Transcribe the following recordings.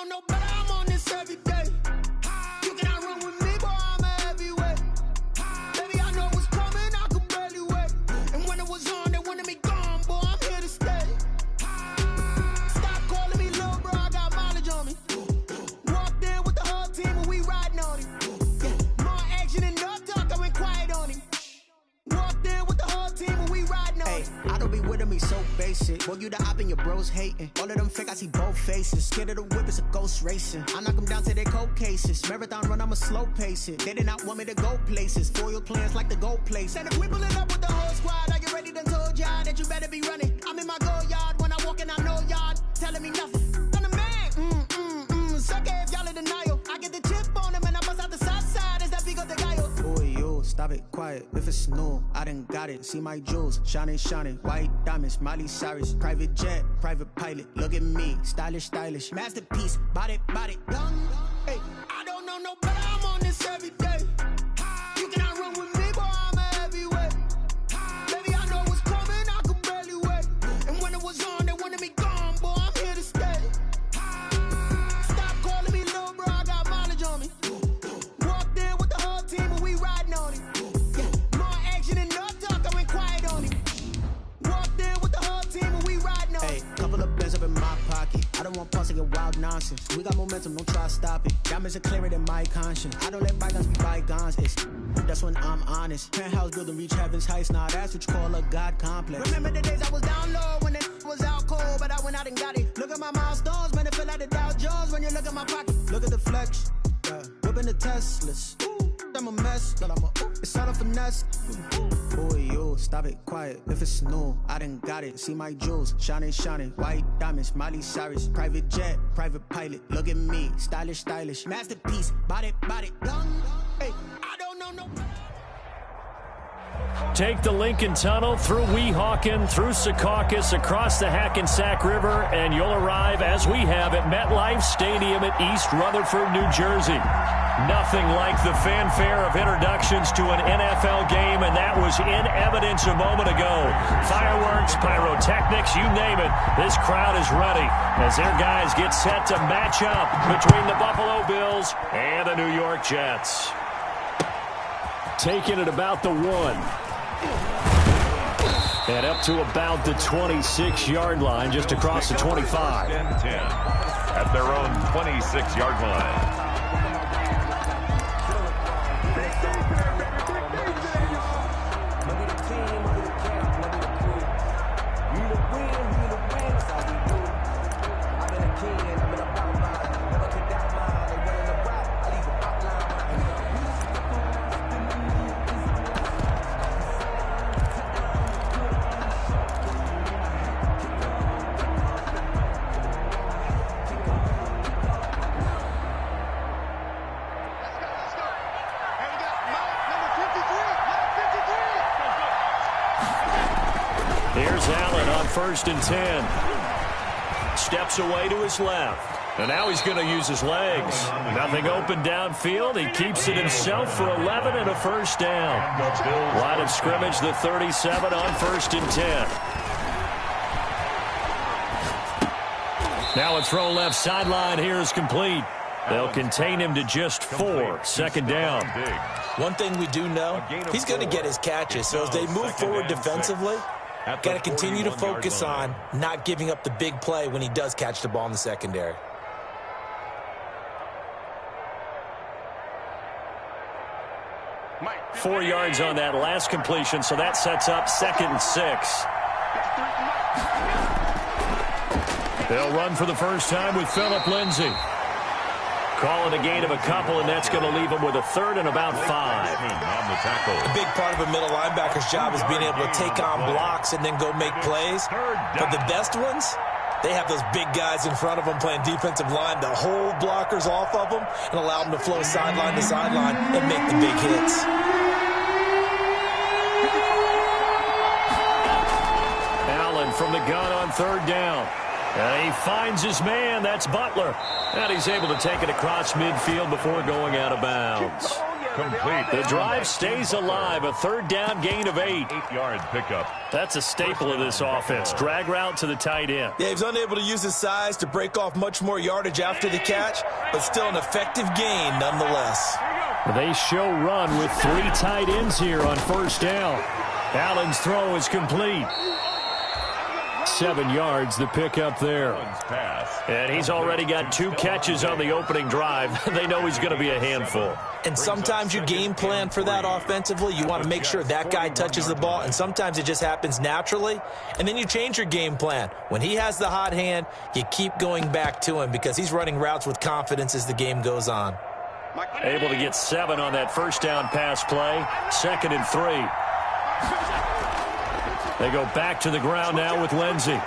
know no better, I'm on this every day. You cannot run with me, boy, I'm a heavyweight. Baby, I know what's coming, I could barely wait. And when it was on, they wanted me gone, boy, I'm here to stay. Stop calling me little bro, I got mileage on me. Walked in with the whole team and we riding on him. Yeah, more action and no talk, I went quiet on him. Walked in with the whole team and we riding on him. I don't be with me so basic. Boy, you the op and your bros hating. All of them fake, I see both faces. Scared of the whip, it's a ghost racing. I knock them down to their cold cases. Marathon run, I'ma slow pace it. They did not want me to go places. Foil plans like the gold place. And if we pulling up with the whole squad, are you ready? Done told y'all that you better be running. I'm in my go yard when I walk in, I know y'all telling me nothing. I'm the man, sucker if y'all in denial. I get the chip on him and I bust out the south side. Is that Pico de Gallo? Boy, you, stop it, quiet. If it's new, I done got it. See my jewels, shining, shining. White diamonds, Miley Cyrus. Private jet, private pilot. Look at me, stylish, stylish. Masterpiece, body, young. Hey, I don't know no better, I'm on this every day. You cannot run with me, boy, I'm a heavyweight. Baby, I know what's coming, I could barely wait. And when it was on, they wanted me gone, boy, I'm here to stay. Stop calling me little bro, I got mileage on me. Walked in with the whole team and we riding on him. Yeah, more action and no talk, I went quiet on him. Walked in with the whole team and we riding on him. Hey, couple of bands up in my pocket. I don't want pause to get wild nonsense. We got momentum, don't try to stop it. Diamonds are clearer than my conscience. I don't let bygones be bygones. That's when I'm honest. Penthouse building reach heaven's heights. Nah, that's what you call a God complex. Remember the days I was down low when it was out cold, but I went out and got it. Look at my milestones, man, it feel like the Dow Jones when you look at my pocket. Look at the flex, whipping the Teslas. I'm a mess, but it's all a finesse. Boy, you, stop it, quiet. If it's new, I done got it. See my jewels, shining, shining. White diamonds, Miley Cyrus. Private jet, private pilot. Look at me, stylish, stylish. Masterpiece, body, young. Hey, I don't know no. Take the Lincoln Tunnel through Weehawken, through Secaucus, across the Hackensack River, and you'll arrive, as we have, at MetLife Stadium at East Rutherford, New Jersey. Nothing like the fanfare of introductions to an NFL game, and that was in evidence a moment ago. Fireworks, pyrotechnics, you name it. This crowd is ready as their guys get set to match up between the Buffalo Bills and the New York Jets. Taking it about the 1. And up to about the 26-yard line, just across the 25. 10 at their own 26-yard line. Here's Allen on 1st and 10. Steps away to his left. And now he's going to use his legs. Nothing open downfield. He keeps it himself for 11 and a first down. Line of scrimmage, the 37 on 1st and 10. Now a throw left sideline here is complete. They'll contain him to just 4. 2nd down. One thing we do know, he's going to get his catches. So as they move forward defensively, got to continue to focus on not giving up the big play when he does catch the ball in the secondary. Four yards on that last completion, so that sets up 2nd and 6. They'll run for the first time with Phillip Lindsay. Call it a gain of a couple, and that's going to leave him with a 3rd and about 5. A big part of a middle linebacker's job is being able to take on blocks and then go make plays. But the best ones, they have those big guys in front of them playing defensive line to hold blockers off of them and allow them to flow sideline to sideline and make the big hits. Allen from the gun on 3rd down. And he finds his man. That's Butler. And he's able to take it across midfield before going out of bounds. Complete. The drive stays alive. A third down gain of 8. 8-yard pickup. That's a staple of this offense. Drag route to the tight end. Yeah, he's unable to use his size to break off much more yardage after the catch, but still an effective gain nonetheless. They show run with 3 tight ends here on first down. Allen's throw is complete. 7 yards, the pickup there. And he's already got 2 catches on the opening drive. They know he's going to be a handful. And sometimes you game plan for that offensively. You want to make sure that guy touches the ball, and sometimes it just happens naturally. And then you change your game plan. When he has the hot hand, you keep going back to him because he's running routes with confidence as the game goes on. Able to get 7 on that first down pass play. 2nd and 3. They go back to the ground now with Lindsey.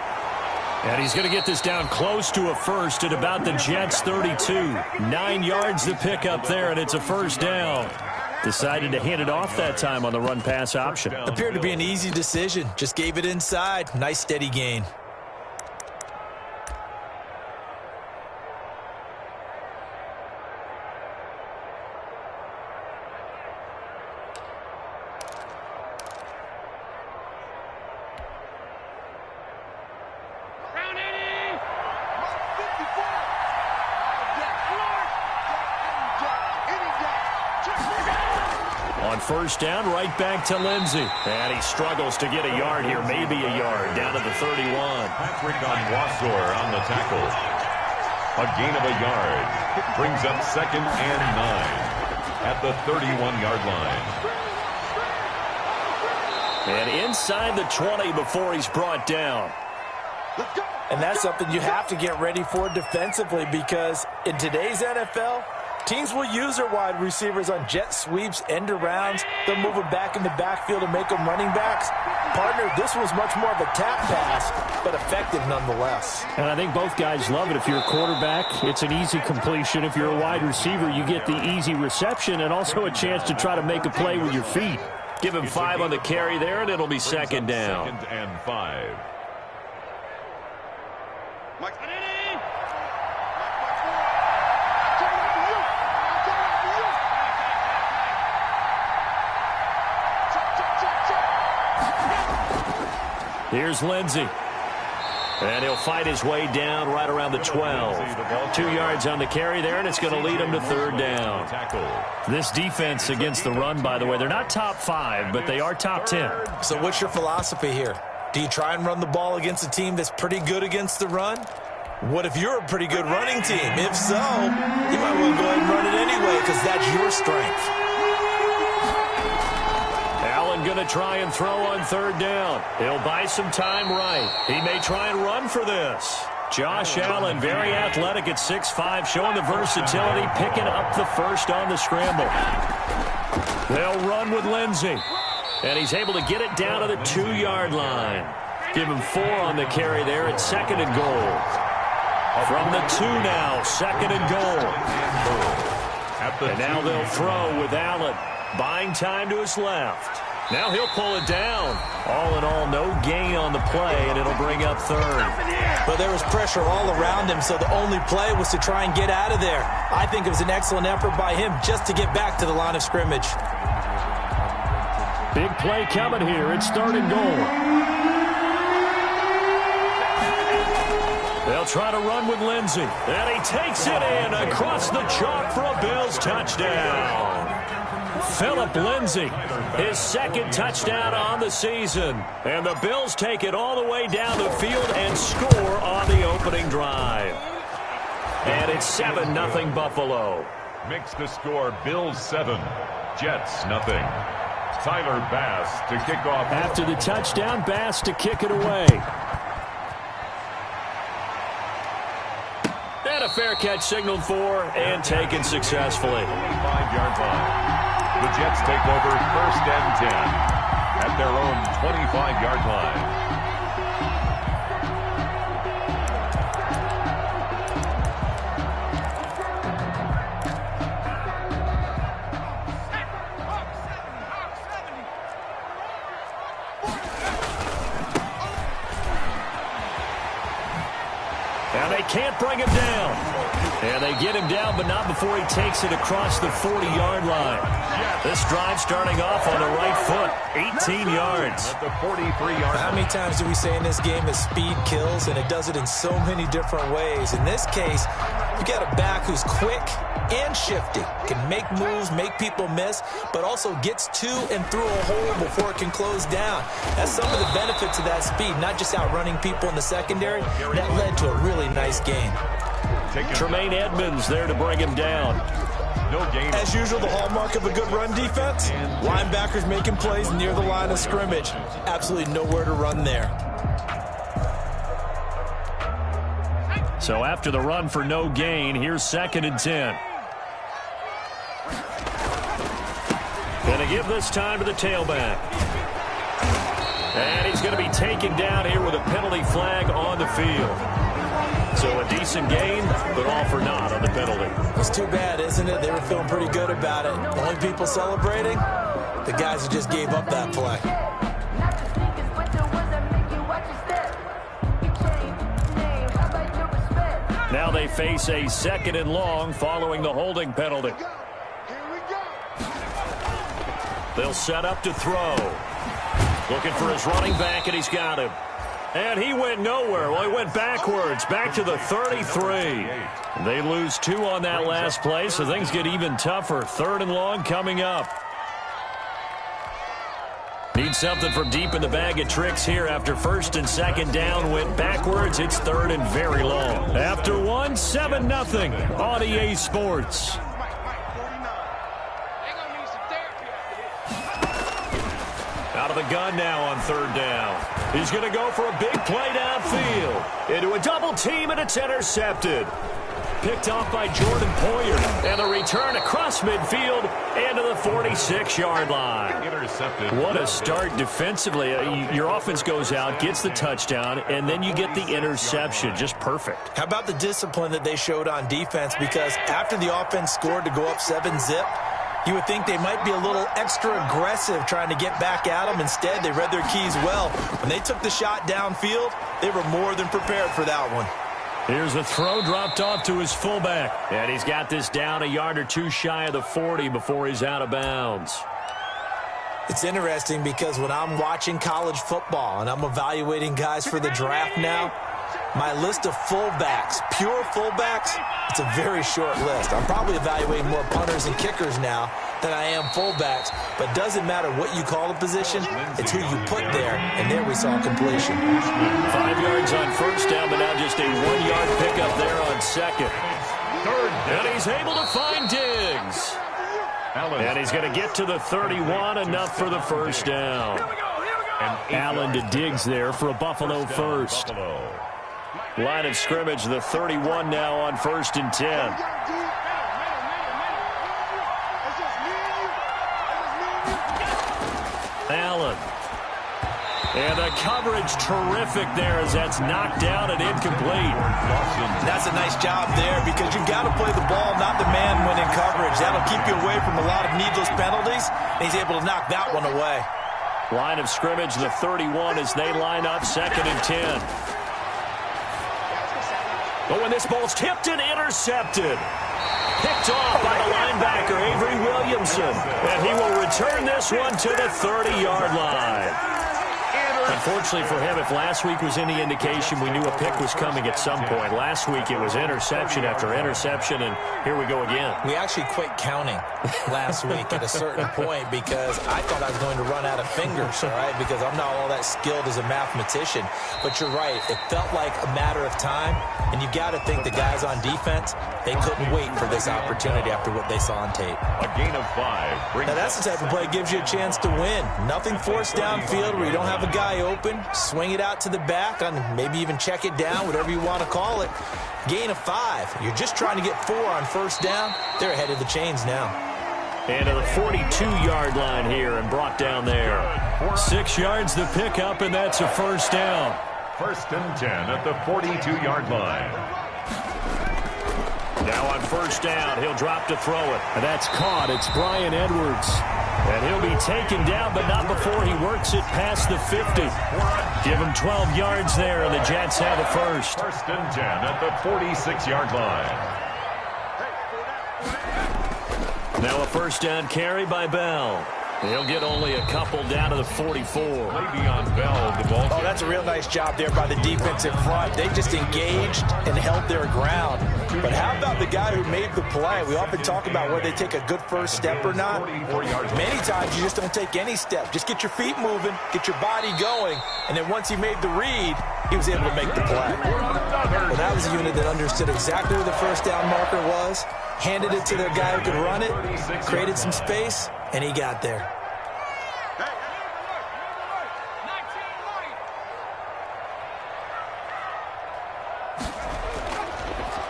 And he's going to get this down close to a first at about the Jets' 32. 9 yards to pick up there, and it's a first down. Decided to hand it off that time on the run-pass option. Appeared to be an easy decision. Just gave it inside. Nice steady gain. First down, right back to Lindsey. And he struggles to get a yard here, maybe a yard, down to the 31. Patrick on Wassor on the tackle. A gain of a yard. Brings up 2nd and 9 at the 31-yard line. And inside the 20 before he's brought down. And that's something you have to get ready for defensively because in today's NFL, teams will use their wide receivers on jet sweeps, end arounds. They'll move them back in the backfield and make them running backs. Partner, this was much more of a tap pass, but effective nonetheless. And I think both guys love it. If you're a quarterback, it's an easy completion. If you're a wide receiver, you get the easy reception and also a chance to try to make a play with your feet. Give him 5 on the carry there, and it'll be 2nd down. 2nd and 5. Here's Lindsey. And he'll fight his way down right around the 12. 2 yards on the carry there, and it's going to lead him to 3rd down. This defense against the run, by the way, they're not top 5, but they are top 10. So what's your philosophy here? Do you try and run the ball against a team that's pretty good against the run? What if you're a pretty good running team? If so, you might well go ahead and run it anyway because that's your strength. Allen going to try and throw on 3rd down. He'll buy some time right. He may try and run for this. Josh Allen, very athletic at 6'5", showing the versatility, picking up the first on the scramble. They'll run with Lindsey. And he's able to get it down to the 2-yard line. Give him 4 on the carry there at 2nd and goal. From the 2 now, 2nd and goal. And now they'll throw with Allen. Buying time to his left. Now he'll pull it down. All in all, no gain on the play, and it'll bring up 3rd. But there was pressure all around him, so the only play was to try and get out of there. I think it was an excellent effort by him just to get back to the line of scrimmage. Big play coming here. It's 3rd and goal. They'll try to run with Lindsey. And he takes it in across the chalk for a Bills touchdown. Phillip Lindsey, his 2nd touchdown on the season. And the Bills take it all the way down the field and score on the opening drive. And it's 7-0 Buffalo. Makes the score Bills 7, Jets 0. Tyler Bass to kick off. After the touchdown, Bass to kick it away. And a fair catch signaled for and taken successfully. 25-yard line. The Jets take over 1st and 10 at their own 25-yard line. And they can't bring him down. And they get him down, but not before he takes it across the 40-yard line. This drive starting off on the right foot, 18 yards. At the 43-yard How many times do we say in this game that speed kills, and it does it in so many different ways? In this case, you got a back who's quick and shifty, can make moves, make people miss, but also gets to and through a hole before it can close down. That's some of the benefits of that speed, not just outrunning people in the secondary. That led to a really nice gain. Tremaine Edmonds there to bring him down. No gain. As usual, the hallmark of a good run defense, linebackers making plays near the line of scrimmage. Absolutely nowhere to run there. So after the run for no gain, here's 2nd and 10. Going to give this time to the tailback. And he's going to be taken down here with a penalty flag on the field. So a decent gain, but all for naught on the penalty. It's too bad, isn't it? They were feeling pretty good about it. The only people celebrating, the guys who just gave up that play. Now they face a 2nd and long following the holding penalty. They'll set up to throw. Looking for his running back, and he's got him. And he went nowhere. Well, he went backwards, back to the 33. They lose 2 on that last play, so things get even tougher. 3rd and long coming up. Need something from deep in the bag of tricks here after 1st and 2nd down went backwards. It's 3rd and very long. After 1, 7-0 on EA Sports. Out of the gun now on 3rd down. He's going to go for a big play downfield. Into a double team, and it's intercepted. Picked off by Jordan Poyer. And the return across midfield and to the 46-yard line. Intercepted. What a start defensively. Your offense goes out, gets the touchdown, and then you get the interception. Just perfect. How about the discipline that they showed on defense? Because after the offense scored to go up 7-zip, you would think they might be a little extra aggressive trying to get back at them. Instead, they read their keys well. When they took the shot downfield, they were more than prepared for that one. Here's a throw dropped off to his fullback. And he's got this down a yard or 2 shy of the 40 before he's out of bounds. It's interesting because when I'm watching college football and I'm evaluating guys for the draft now, my list of fullbacks, pure fullbacks, it's a very short list. I'm probably evaluating more punters and kickers now than I am fullbacks, but it doesn't matter what you call a position, it's who you put there, and there we saw completion. 5 yards on 1st down, but now just a 1-yard pickup there on 2nd. And he's able to find Diggs. And he's going to get to the 31, enough for the 1st down. Allen to Diggs there for a Buffalo first. Line of scrimmage, the 31 now on 1st and 10. Allen. And the coverage terrific there as that's knocked down and incomplete. That's a nice job there because you've got to play the ball, not the man when in coverage. That'll keep you away from a lot of needless penalties, and he's able to knock that one away. Line of scrimmage, the 31 as they line up 2nd and 10. But when this ball's tipped and intercepted. Picked off by the linebacker, Avery Williamson. And he will return this one to the 30-yard line. Unfortunately for him, if last week was any indication, we knew a pick was coming at some point. Last week it was interception after interception, and here we go again. We actually quit counting last week at a certain point because I thought I was going to run out of fingers, all right, because I'm not all that skilled as a mathematician. But you're right. It felt like a matter of time, and you got to think the guys on defense, they couldn't wait for this opportunity after what they saw on tape. A gain of 5. Now, that's the type of play that gives you a chance to win. Nothing forced downfield where you don't have a guy open, swing it out to the back, and maybe even check it down, whatever you want to call it. Gain of 5. You're just trying to get 4 on 1st down. They're ahead of the chains now. And to the 42-yard line here and brought down there. 6 yards the pickup, and that's a 1st down. 1st and 10 at the 42-yard line. Now on 1st down, he'll drop to throw it. And that's caught. It's Brian Edwards. And he'll be taken down, but not before he works it past the 50. Give him 12 yards there, and the Jets have a first. First and 10 at the 46-yard line. Now a first down carry by Bell. He'll get only a couple down to the 44. Le'Veon Bell, the ball. Oh, that's a real nice job there by the defensive front. They just engaged and held their ground. But how about the guy who made the play? We often talk about whether they take a good first step or not. Many times you just don't take any step. Just get your feet moving, get your body going, and then once he made the read, he was able to make the play. Well, that was a unit that understood exactly where the first down marker was, handed it to their guy who could run it, created some space, and he got there.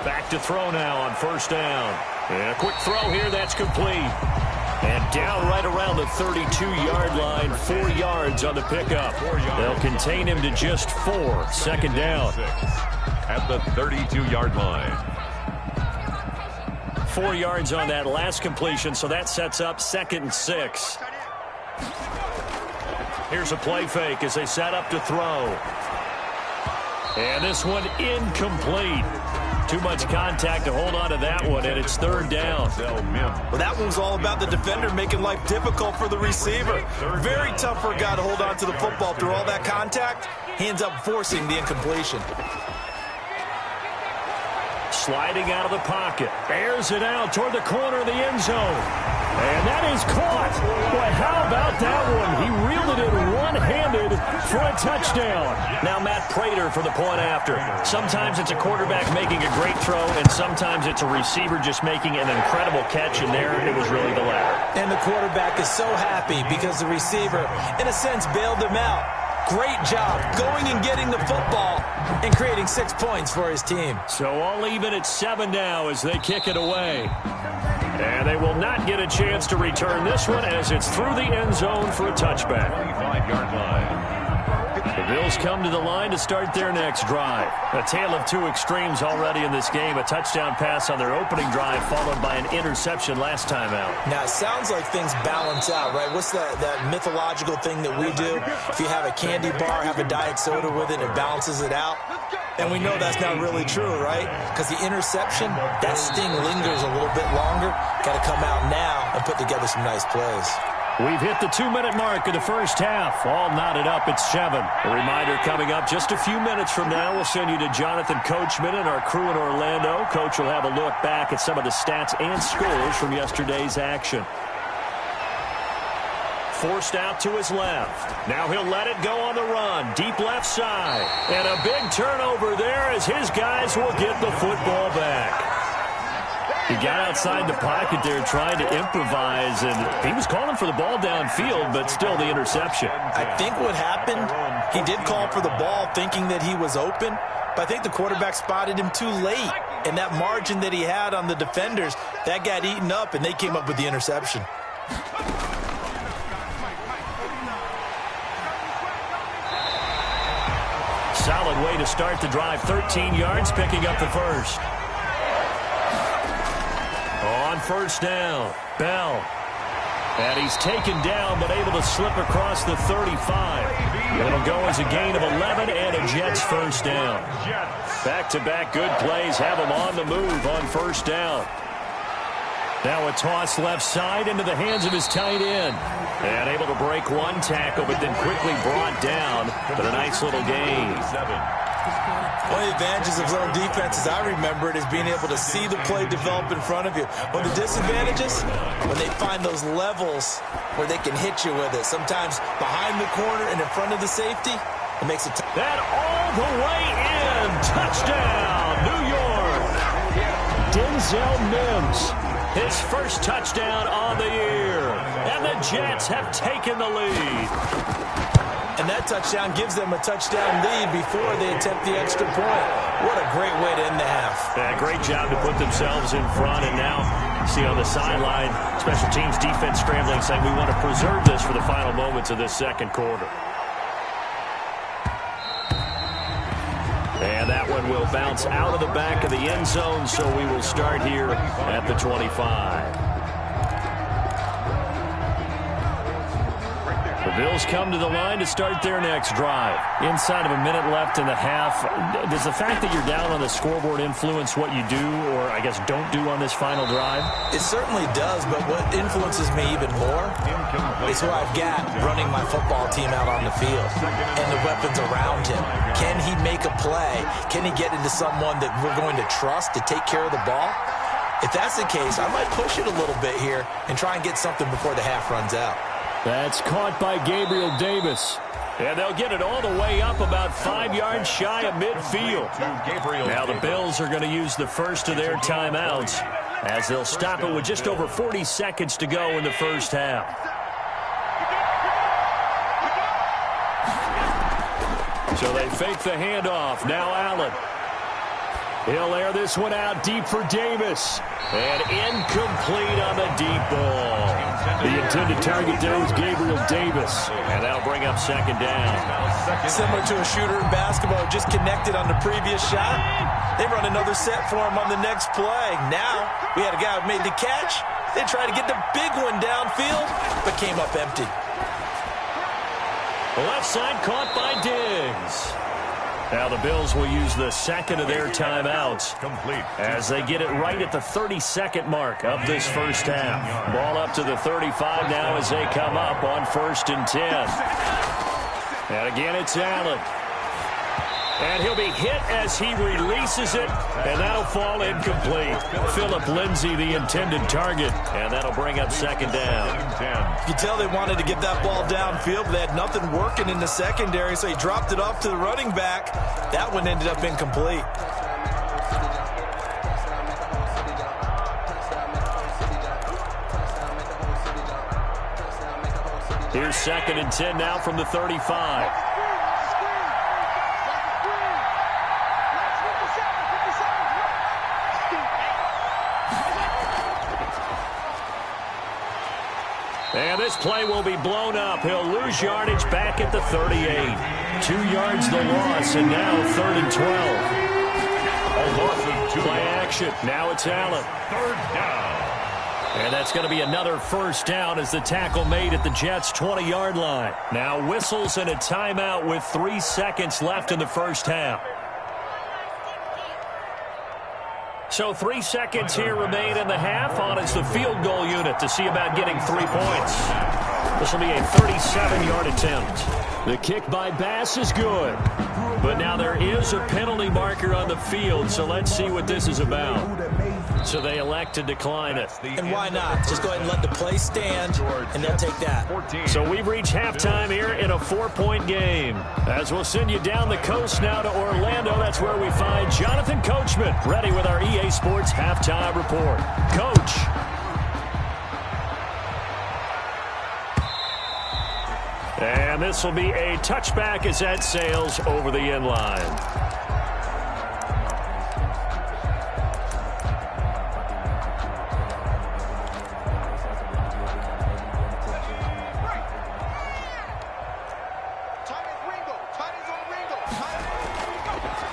Back to throw now on first down. And a quick throw here, that's complete. And down right around the 32-yard line, 4 yards on the pickup. They'll contain him to just 4. Second down. At the 32-yard line. 4 yards on that last completion, so that sets up 2nd and 6. Here's a play fake as they set up to throw. And this one incomplete. Too much contact to hold on to that one, and it's 3rd down. Well, that one was all about the defender making life difficult for the receiver. Very tough for a guy to hold on to the football through all that contact. He ends up forcing the incompletion. Sliding out of the pocket. Airs it out toward the corner of the end zone. And that is caught. Boy, how about that one? He reeled it in one-handed for a touchdown. Now Matt Prater for the point after. Sometimes it's a quarterback making a great throw, and sometimes it's a receiver just making an incredible catch, and there it was really the latter. And the quarterback is so happy because the receiver, in a sense, bailed him out. Great job going and getting the football and creating 6 points for his team. So all even at 7 now as they kick it away. And they will not get a chance to return this one as it's through the end zone for a touchback. 25-yard line. The Bills come to the line to start their next drive. A tale of two extremes already in this game. A touchdown pass on their opening drive followed by an interception last time out. Now, it sounds like things balance out, right? What's that mythological thing that we do? If you have a candy bar, have a diet soda with it, it balances it out. And we know that's not really true, right? Because the interception, that sting lingers a little bit longer. Got to come out now and put together some nice plays. We've hit the 2-minute mark of the first half. All knotted up at 7. A reminder coming up just a few minutes from now. We'll send you to Jonathan Coachman and our crew in Orlando. Coach will have a look back at some of the stats and scores from yesterday's action. Forced out to his left. Now he'll let it go on the run. Deep left side. And a big turnover there as his guys will get the football back. He got outside the pocket there trying to improvise, and he was calling for the ball downfield, but still the interception. I think what happened, he did call for the ball thinking that he was open, but I think the quarterback spotted him too late. And that margin that he had on the defenders, that got eaten up, and they came up with the interception. Solid way to start the drive. 13 yards, picking up the first. On first down, Bell. And he's taken down, but able to slip across the 35. It'll go as a gain of 11 and a Jets first down. Back-to-back good plays have him on the move on first down. Now a toss left side into the hands of his tight end. And able to break one tackle, but then quickly brought down. But a nice little gain. One of the advantages of zone defense, as I remember it, is being able to see the play develop in front of you. One of the disadvantages, when they find those levels where they can hit you with it. Sometimes behind the corner and in front of the safety, it makes it tough. That all the way in. Touchdown, New York. Denzel Mims. His first touchdown on the year. And the Jets have taken the lead. And that touchdown gives them a touchdown lead before they attempt the extra point. What a great way to end the half. Yeah, great job to put themselves in front. And now, see on the sideline, special teams defense scrambling, saying we want to preserve this for the final moments of this second quarter. And that one will bounce out of the back of the end zone, so we will start here at the 25. Bills come to the line to start their next drive. Inside of a minute left in the half, does the fact that you're down on the scoreboard influence what you do, or I guess don't do on this final drive? It certainly does, but what influences me even more is who I've got running my football team out on the field and the weapons around him. Can he make a play? Can he get into someone that we're going to trust to take care of the ball? If that's the case, I might push it a little bit here and try and get something before the half runs out. That's caught by Gabriel Davis. And they'll get it all the way up about 5 yards shy of midfield. Now the Bills are going to use the first of their timeouts as they'll stop it with just over 40 seconds to go in the first half. So they fake the handoff. Now Allen. He'll air this one out deep for Davis. And incomplete on the deep ball. The intended target there was Gabriel Davis. And that'll bring up second down. Similar to a shooter in basketball, just connected on the previous shot. They run another set for him on the next play. Now, we had a guy who made the catch. They tried to get the big one downfield, but came up empty. The left side caught by Diggs. Now the Bills will use the second of their timeouts as they get it right at the 32nd mark of this first half. Ball up to the 35 now as they come up on 1st and 10. And again, it's Allen. And he'll be hit as he releases it, and that'll fall incomplete. Phillip Lindsay, the intended target, and that'll bring up second down. You can tell they wanted to get that ball downfield, but they had nothing working in the secondary, so he dropped it off to the running back. That one ended up incomplete. Here's 2nd and 10 now from the 35. And this play will be blown up. He'll lose yardage back at the 38. 2 yards the loss, and now 3rd and 12. Play action. Now it's Allen. 3rd down. And that's going to be another first down as the tackle made at the Jets' 20-yard line. Now whistles and a timeout with 3 seconds left in the first half. So 3 seconds here remain in the half. On is the field goal unit to see about getting 3 points. This will be a 37-yard attempt. The kick by Bass is good. But now there is a penalty marker on the field, so let's see what this is about. So they elect to decline it. And why not? Just go ahead and let the play stand, and they'll take that. So we've reached halftime here in a 4-point game. As we'll send you down the coast now to Orlando, that's where we find Jonathan Coachman, ready with our EA Sports Halftime Report. Coach. And this will be a touchback as that sails over the end line.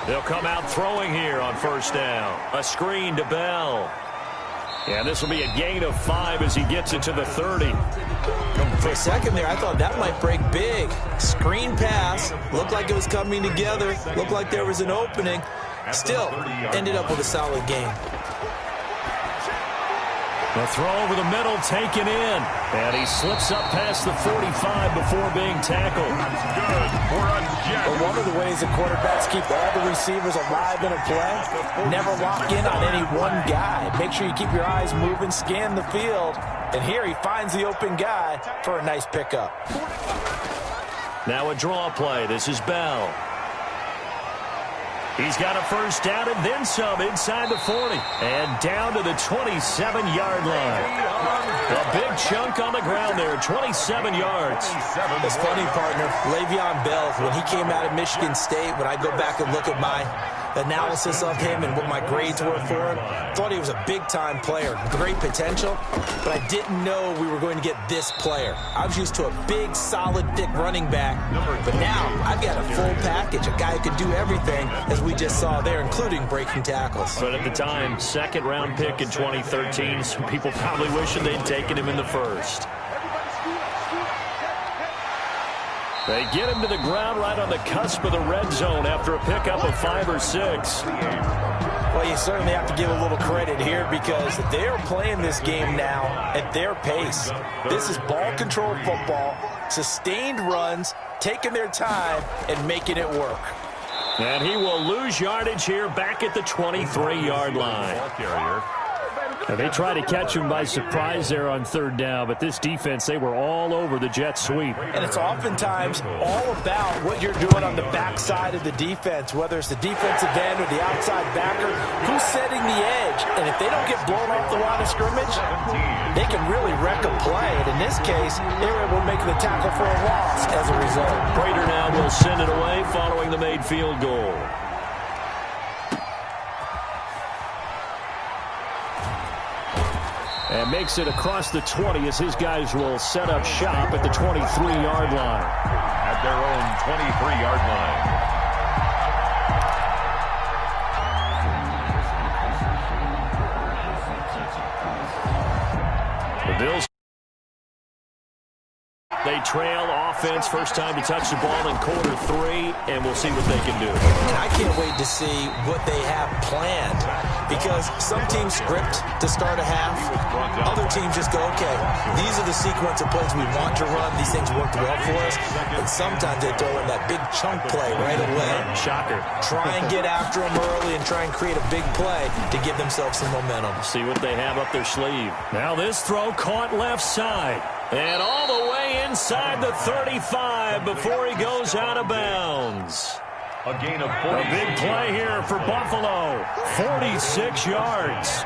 They'll come out throwing here on first down. A screen to Bell. And this will be a gain of 5 as he gets it to the 30. For a second there, I thought that might break big. Screen pass. Looked like it was coming together. Looked like there was an opening. Still ended up with a solid gain. The throw over the middle taken in. And he slips up past the 45 before being tackled. But one of the ways the quarterbacks keep all the receivers alive in a play, never lock in on any one guy. Make sure you keep your eyes moving, scan the field. And here he finds the open guy for a nice pickup. Now a draw play. This is Bell. He's got a first down and then some inside the 40. And down to the 27-yard line. A big chunk on the ground there, 27 yards. It's funny, partner. Le'Veon Bell, when he came out of Michigan State, when I go back and look at my analysis of him and what my grades were for him, thought he was a big-time player, great potential, but I didn't know we were going to get this player. I was used to a big, solid, thick running back, but now I've got a full package, a guy who can do everything, as we just saw there, including breaking tackles. But at the time, 2nd-round pick in 2013, some people probably wishing they'd taken him in the 1st. They get him to the ground right on the cusp of the red zone after a pickup of 5 or 6. Well, you certainly have to give a little credit here because they're playing this game now at their pace. This is ball control football, sustained runs, taking their time, and making it work. And he will lose yardage here back at the 23-yard line. And they try to catch him by surprise there on 3rd down, but this defense, they were all over the jet sweep. And it's oftentimes all about what you're doing on the backside of the defense, whether it's the defensive end or the outside backer, who's setting the edge. And if they don't get blown off the line of scrimmage, they can really wreck a play. And in this case, they were able to make the tackle for a loss as a result. Prater now will send it away following the made field goal. And makes it across the 20 as his guys will set up shop at the 23-yard line. At their own 23-yard line. The Bills, they trail offense, first time to touch the ball in quarter 3, and we'll see what they can do. And I can't wait to see what they have planned because some teams script to start a half. Other teams just go, okay, these are the sequence of plays we want to run. These things worked well for us. And sometimes they throw in that big chunk play right away. Shocker. Try and get after them early and try and create a big play to give themselves some momentum. See what they have up their sleeve. Now this throw caught left side. And all the way inside the 35 before he goes out of bounds. A gain of 40. A big play here for Buffalo. 46 yards.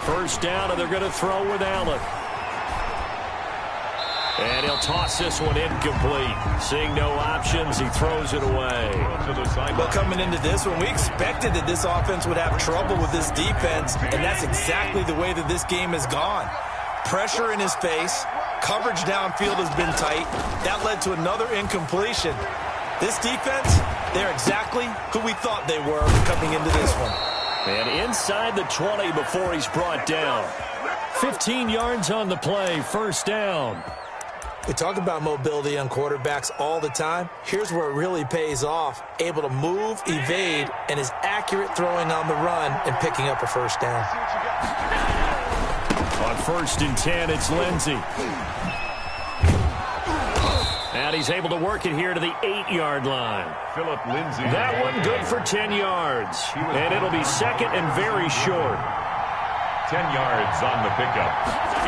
First down, and they're going to throw with Allen. And he'll toss this one incomplete. Seeing no options, he throws it away. Well, coming into this one, we expected that this offense would have trouble with this defense, and that's exactly the way that this game has gone. Pressure in his face. Coverage downfield has been tight. That led to another incompletion. This defense, they're exactly who we thought they were coming into this one. And inside the 20 before he's brought down. 15 yards on the play, first down. We talk about mobility on quarterbacks all the time. Here's where it really pays off. Able to move, evade, and is accurate throwing on the run and picking up a first down. On 1st and 10, it's Lindsey. And he's able to work it here to the 8-yard line. Philip Lindsay. That one good for 10 yards. And it'll be 2nd and very short. 10 yards on the pickup.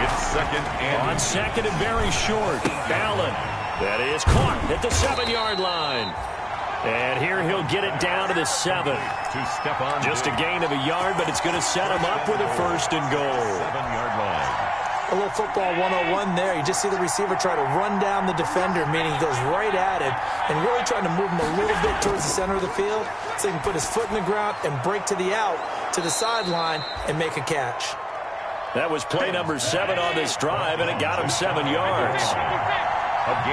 It's 2nd and... On 2nd and very short. Allen. That is caught at the 7-yard line. And here he'll get it down to the 7. Just a gain of a yard, but it's going to set him up with a 1st and goal. 7-yard line. A little football 101 there. You just see the receiver try to run down the defender, meaning he goes right at him and really trying to move him a little bit towards the center of the field so he can put his foot in the ground and break to the out, to the sideline, and make a catch. That was play number 7 on this drive, and it got him 7 yards.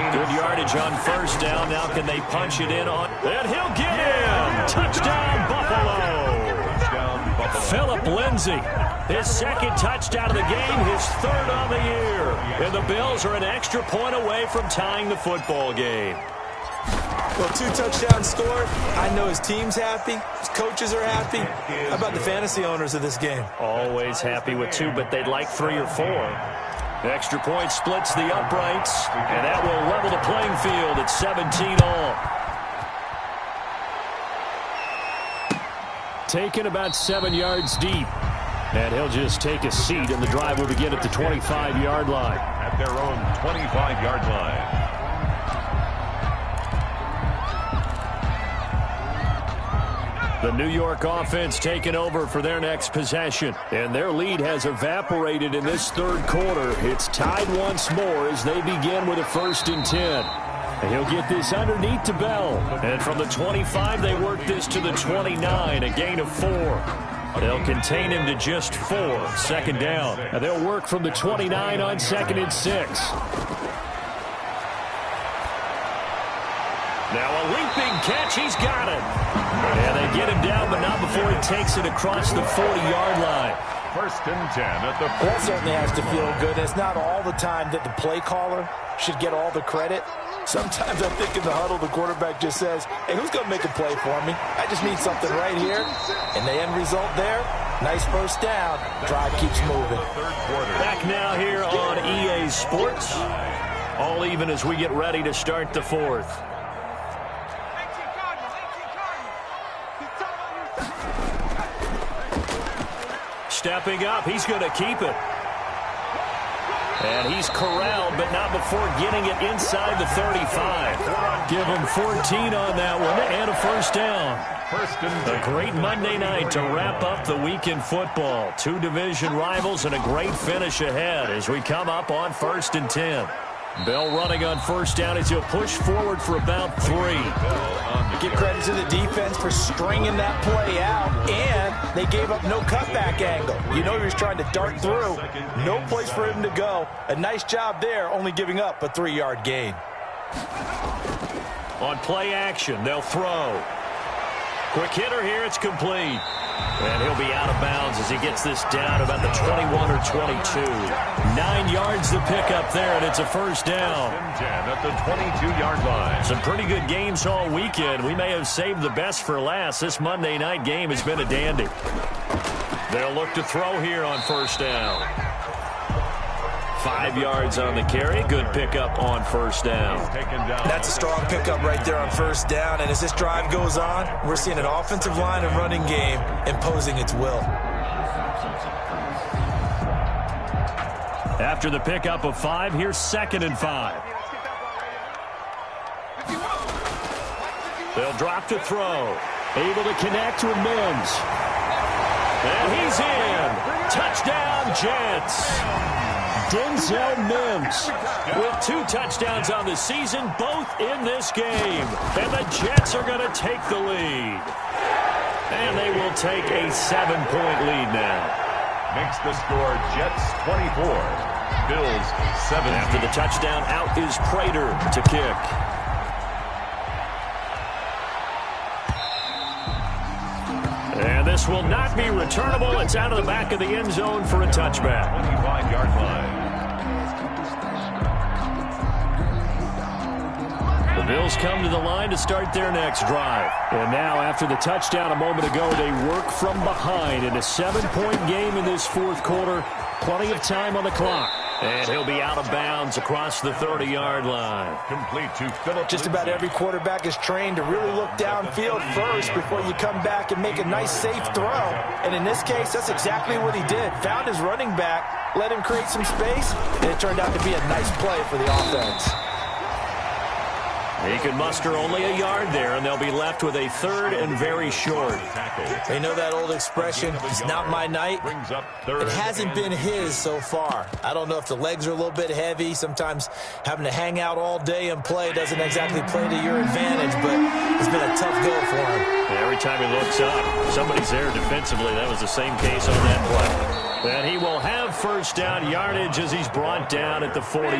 Good yardage on first down. Now can they punch it in on... And he'll get him! Touchdown, Buffalo! Philip Lindsay, his 2nd touchdown of the game, his 3rd on the year. And the Bills are an extra point away from tying the football game. Well, 2 touchdowns scored. I know his team's happy. His coaches are happy. How about the fantasy owners of this game? Always happy with 2, but they'd like 3 or 4. Extra point splits the uprights, and that will level the playing field at 17 all. Taken about 7 yards deep. And he'll just take a seat, and the drive will begin at the 25-yard line. At their own 25-yard line. The New York offense taking over for their next possession. And their lead has evaporated in this 3rd quarter. It's tied once more as they begin with a 1st and 10. And he'll get this underneath to Bell. And from the 25, they work this to the 29, a gain of 4. They'll contain him to just 4, 2nd down. And they'll work from the 29 on 2nd and 6. Now a leaping catch, he's got it. And they get him down, but not before he takes it across the 40-yard line. 1st and 10 at the 40. That certainly has to feel good. It's not all the time that the play caller should get all the credit. Sometimes I think in the huddle, the quarterback just says, hey, who's going to make a play for me? I just need something right here. And the end result there, nice first down. Drive keeps moving. Back now here on EA Sports. All even as we get ready to start the 4th. Stepping up, he's going to keep it. And he's corralled, but not before getting it inside the 35. Give him 14 on that one and a first down. A great Monday night to wrap up the week in football. 2 division rivals and a great finish ahead as we come up on 1st and 10. Bell running on first down as he'll push forward for about 3. Give credit to the defense for stringing that play out, and they gave up no cutback angle. You know he was trying to dart through. No place for him to go. A nice job there, only giving up a 3-yard gain. On play action, they'll throw. Quick hitter here, it's complete. And he'll be out of bounds as he gets this down about the 21 or 22. 9 yards to pick up there, and it's a first down. 10 at the 22-yard line. Some pretty good games all weekend. We may have saved the best for last. This Monday night game has been a dandy. They'll look to throw here on first down. 5 yards on the carry. Good pickup on first down. That's a strong pickup right there on first down. And as this drive goes on, we're seeing an offensive line and running game imposing its will. After the pickup of 5, here's 2nd and 5. They'll drop to throw. Able to connect with Mims. And he's in. Touchdown, Jets. Denzel Mims with 2 touchdowns on the season, both in this game. And the Jets are going to take the lead. And they will take a 7-point lead now. Makes the score Jets 24, Bills 7. After the touchdown, out is Prater to kick. And this will not be returnable. It's out of the back of the end zone for a touchback. 25-yard line. The Bills come to the line to start their next drive. And now, after the touchdown a moment ago, they work from behind in a 7-point game in this 4th quarter. Plenty of time on the clock. And he'll be out of bounds across the 30-yard line. Complete to Philip. Just about every quarterback is trained to really look downfield first before you come back and make a nice, safe throw. And in this case, that's exactly what he did. Found his running back, let him create some space, and it turned out to be a nice play for the offense. He can muster only a yard there, and they'll be left with a 3rd and very short. They know that old expression, it's not my night. It hasn't been his so far. I don't know if the legs are a little bit heavy. Sometimes having to hang out all day and play doesn't exactly play to your advantage, but it's been a tough go for him. Every time he looks up, somebody's there defensively. That was the same case on that play. And he will have first down yardage as he's brought down at the 41.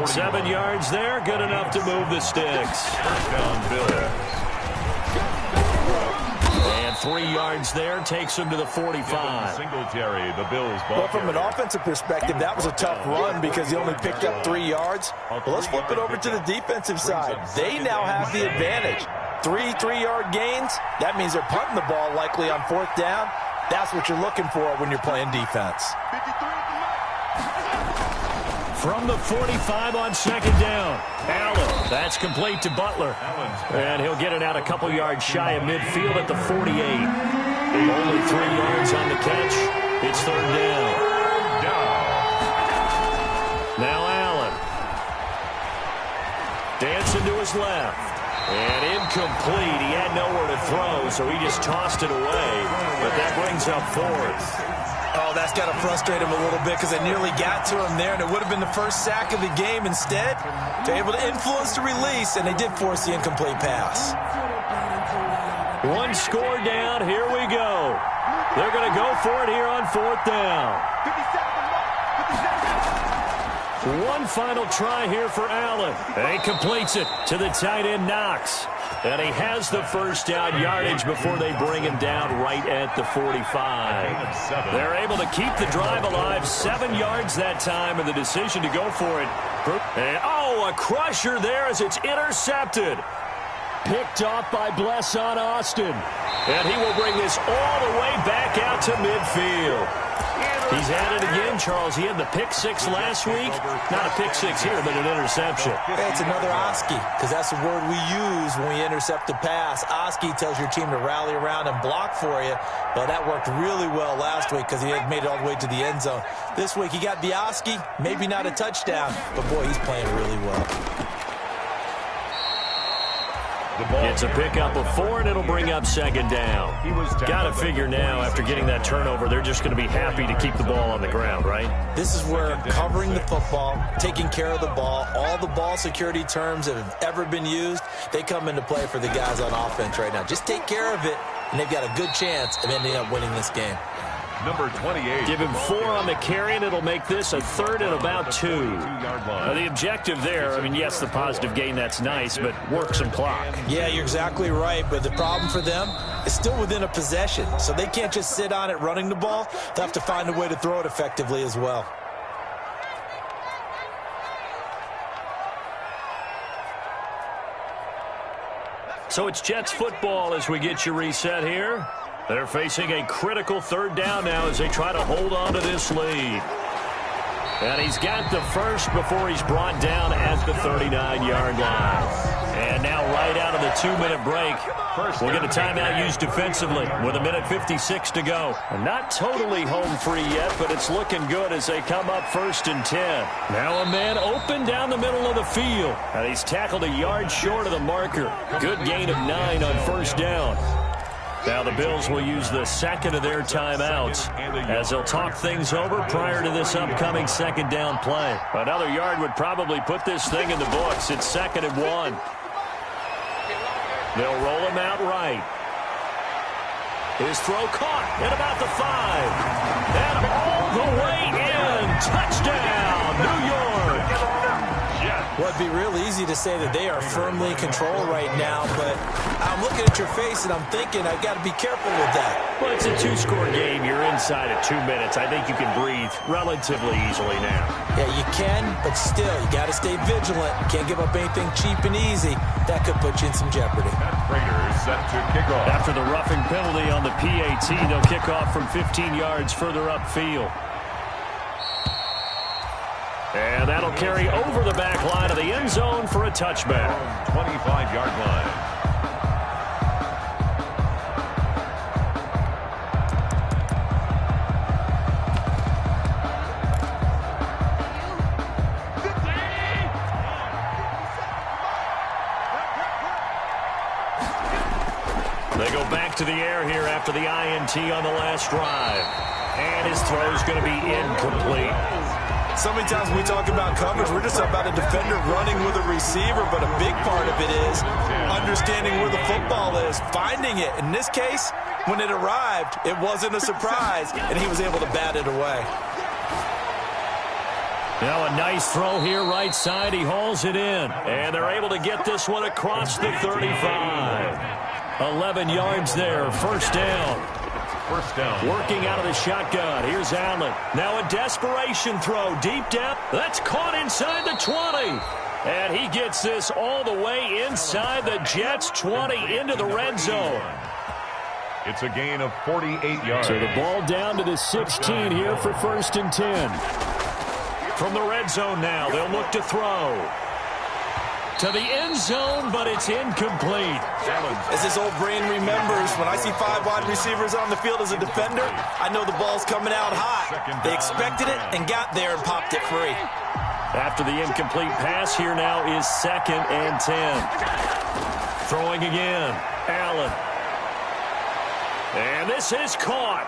7 yards there, good enough to move the sticks. First down, Bills. And 3 yards there takes him to the 45. Singletary, the Bills. Well, from an offensive perspective, that was a tough run because he only picked up 3 yards. Well, let's flip it over to the defensive side. They now have the advantage. 3 3-yard gains. That means they're punting the ball likely on 4th down. That's what you're looking for when you're playing defense. From the 45 on 2nd down. Allen, that's complete to Butler. And he'll get it out a couple yards shy of midfield at the 48. Only 3 yards on the catch. It's 3rd down. Now Allen. Dancing to his left. And incomplete. He had nowhere to throw, so he just tossed it away. But that brings up 4th. Oh, that's got to frustrate him a little bit because they nearly got to him there, and it would have been the first sack of the game. Instead, they're able to influence the release, and they did force the incomplete pass. 1 score down. Here we go. They're going to go for it here on 4th down. One final try here for Allen. And he completes it to the tight end, Knox. And he has the first down yardage before they bring him down right at the 45. They're able to keep the drive alive. 7 yards that time, and the decision to go for it. And, a crusher there as it's intercepted. Picked off by Blesson Austin. And he will bring this all the way back out to midfield. He's at it again, Charles. He had the pick 6 last week. Not a pick 6 here, but an interception. It's another Oski, because that's the word we use when we intercept the pass. Oski tells your team to rally around and block for you. But that worked really well last week because he had made it all the way to the end zone. This week he got the Oski, maybe not a touchdown, but boy, he's playing really well. It's a pickup of 4, and it'll bring up second down. Got to figure now, after getting that turnover, they're just going to be happy to keep the ball on the ground, right? This is where covering the football, taking care of the ball, all the ball security terms that have ever been used, they come into play for the guys on offense right now. Just take care of it, and they've got a good chance of ending up winning this game. Number 28. Give him 4 on the carry, and it'll make this a 3rd and about 2. The objective there, I mean, yes, the positive gain, that's nice, but work some clock. Yeah, you're exactly right, but the problem for them is still within a possession, so they can't just sit on it running the ball. They'll have to find a way to throw it effectively as well. So it's Jets football as we get you reset here. They're facing a critical 3rd down now as they try to hold on to this lead. And he's got the first before he's brought down at the 39-yard line. And now right out of the 2-minute break, we'll get a timeout used defensively with 1:56 to go. And not totally home free yet, but it's looking good as they come up 1st and 10. Now a man open down the middle of the field. And he's tackled a yard short of the marker. Good gain of 9 on 1st down. Now the Bills will use the second of their timeouts as they'll talk things over prior to this upcoming 2nd down play. Another yard would probably put this thing in the books. It's 2nd and 1. They'll roll him out right. His throw caught at about the 5. And all the way in. Touchdown, New York. Well, it'd be real easy to say that they are firmly in control right now, but I'm looking at your face and I'm thinking I've got to be careful with that. Well, it's a 2-score game. You're inside at 2 minutes. I think you can breathe relatively easily now. Yeah, you can, but still, you got to stay vigilant. You can't give up anything cheap and easy. That could put you in some jeopardy. Raiders set to kick off. After the roughing penalty on the PAT, they'll kick off from 15 yards further upfield. And that'll carry over the back line of the end zone for a touchback. 25-yard line. They go back to the air here after the INT on the last drive. And his throw's going to be incomplete. So many times when we talk about coverage, we're just about a defender running with a receiver, but a big part of it is understanding where the football is, finding it. In this case, when it arrived, it wasn't a surprise, and he was able to bat it away. Now a nice throw here right side. He hauls it in, and they're able to get this one across the 35. 11 yards there, 1st down. First down. Working out of the shotgun. Here's Allen. Now a desperation throw. Deep depth. That's caught inside the 20. And he gets this all the way inside the Jets' 20 into the red zone. It's a gain of 48 yards. So the ball down to the 16 here for 1st and 10. From the red zone now, they'll look to throw. To the end zone, but it's incomplete. As his old brain remembers, when I see 5 wide receivers on the field as a defender, I know the ball's coming out hot. They expected it and got there and popped it free. After the incomplete pass, here now is 2nd and 10. Throwing again. Allen. And this is caught.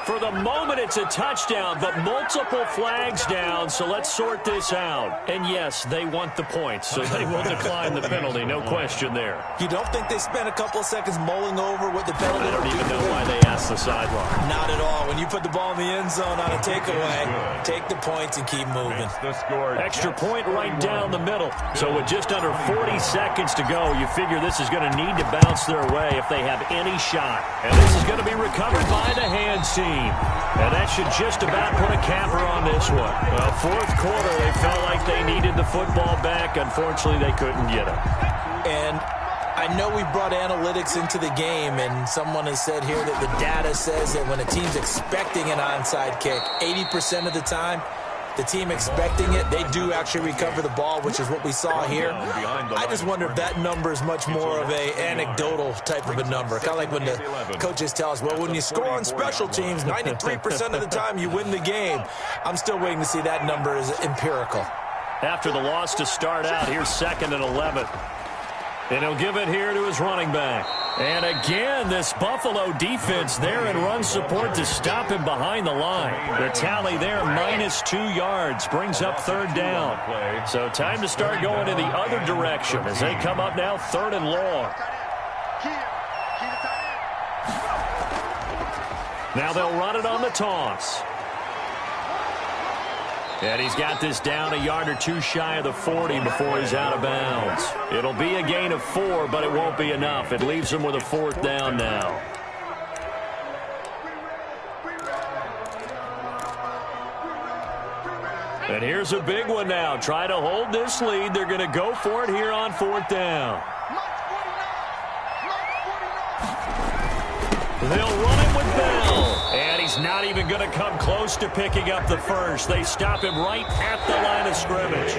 For the moment, it's a touchdown, but multiple flags down, so let's sort this out. And yes, they want the points, so they will decline the penalty, no question there. You don't think they spent a couple of seconds mulling over what the penalty? I don't even know why they asked the sideline. Not at all. When you put the ball in the end zone on a takeaway, take the points and keep moving. Extra point right down the middle. So with just under 40 seconds to go, you figure this is going to need to bounce their way if they have any shot. And this is going to be recovered by the hands team. And that should just about put a capper on this one. Well, fourth quarter, they felt like they needed the football back. Unfortunately, they couldn't get it. And I know we brought analytics into the game, and someone has said here that the data says that when a team's expecting an onside kick, 80% of the time, the team expecting it, they do actually recover the ball, which is what we saw here. I just wonder if that number is much more of an anecdotal type of a number. Kind of like when the coaches tell us, well, when you score on special teams, 93% of the time you win the game. I'm still waiting to see that number is empirical. After the loss to start out, here's 2nd and 11. And he'll give it here to his running back. And again, this Buffalo defense there in run support to stop him behind the line. The tally there, -2 yards, brings up 3rd down. So time to start going in the other direction as they come up now 3rd and long. Now they'll run it on the toss. And he's got this down a yard or two shy of the 40 before he's out of bounds. It'll be a gain of 4, but it won't be enough. It leaves him with a 4th down now. And here's a big one now. Try to hold this lead. They're going to go for it here on 4th down. They'll run it with Bell. And he's not even going to come close to picking up the first. They stop him right at the line of scrimmage.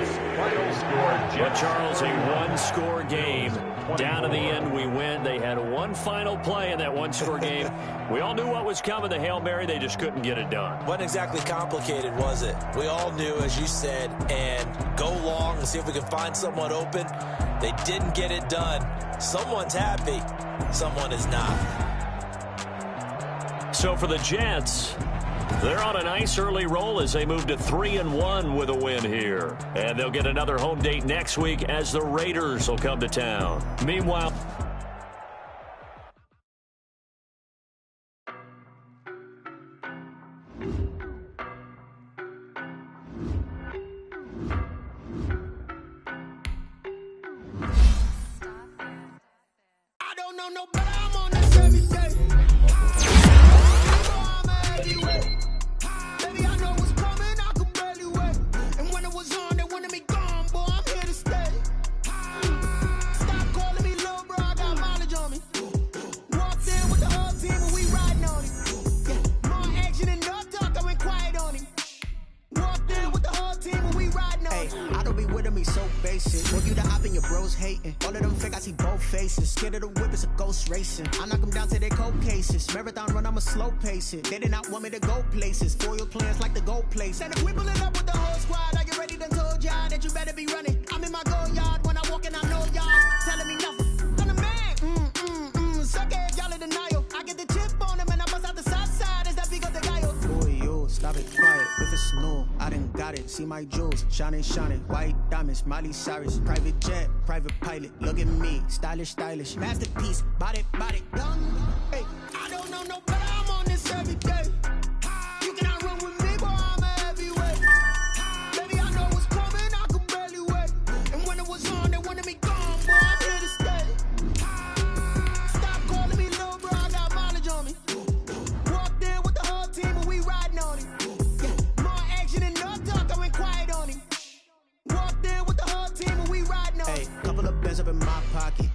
But Charles, a one-score game. Down to the end, we win. They had one final play in that one-score game. We all knew what was coming, the Hail Mary. They just couldn't get it done. Wasn't exactly complicated, was it? We all knew, as you said, and go long and see if we can find someone open. They didn't get it done. Someone's happy. Someone is not. So for the Jets, they're on a nice early roll as they move to 3-1 with a win here. And they'll get another home date next week as the Raiders will come to town. Meanwhile, I don't know no better, I'm on this every day. Baby, I know what's coming, I could barely wait. And when it was on, they wanted me gone, boy, I'm here to stay. Stop calling me little bro, I got mileage on me. Walked in with the whole team and we riding on him. Yeah, more action and no talk, I went quiet on him. Walked in with the whole team and we riding on him. I don't be with me so basic. Well, you the op and your bros hating. All of them fake, I see both faces. Scared of the whip, it's a ghost racing. I knock them down to their cold cases. Marathon run, I'ma slow pace it. They did not want me to go places. Foil plans like the go place. And if we pulling up with the whole squad, are you ready? Done told y'all that you better be running. I'm in my go yard when I walk in, I know y'all telling me nothing. I'm the man. Suck ass, y'all in denial. I get the chip on him and I bust out the south side. Is that big of the guy? Boy, yo, stop it quiet. If it's new, I done got it. See my jewels, shining, shining. White diamonds, Miley Cyrus. Private jet, private pilot. Look at me, stylish, stylish. Masterpiece, body, done. Hey, I don't know no better, I'm on this every day. You cannot run with me, boy, I'm a heavyweight. Baby, I know what's coming, I could barely wait. And when it was on, they wanted me gone, boy, I'm here to stay. Stop calling me little bro, I got mileage on me. Walked in with the whole team and we riding on him. Yeah, more action and no talk, I went quiet on him. Walked in with the whole team and we riding on him. Hey, couple of bands up in my pocket.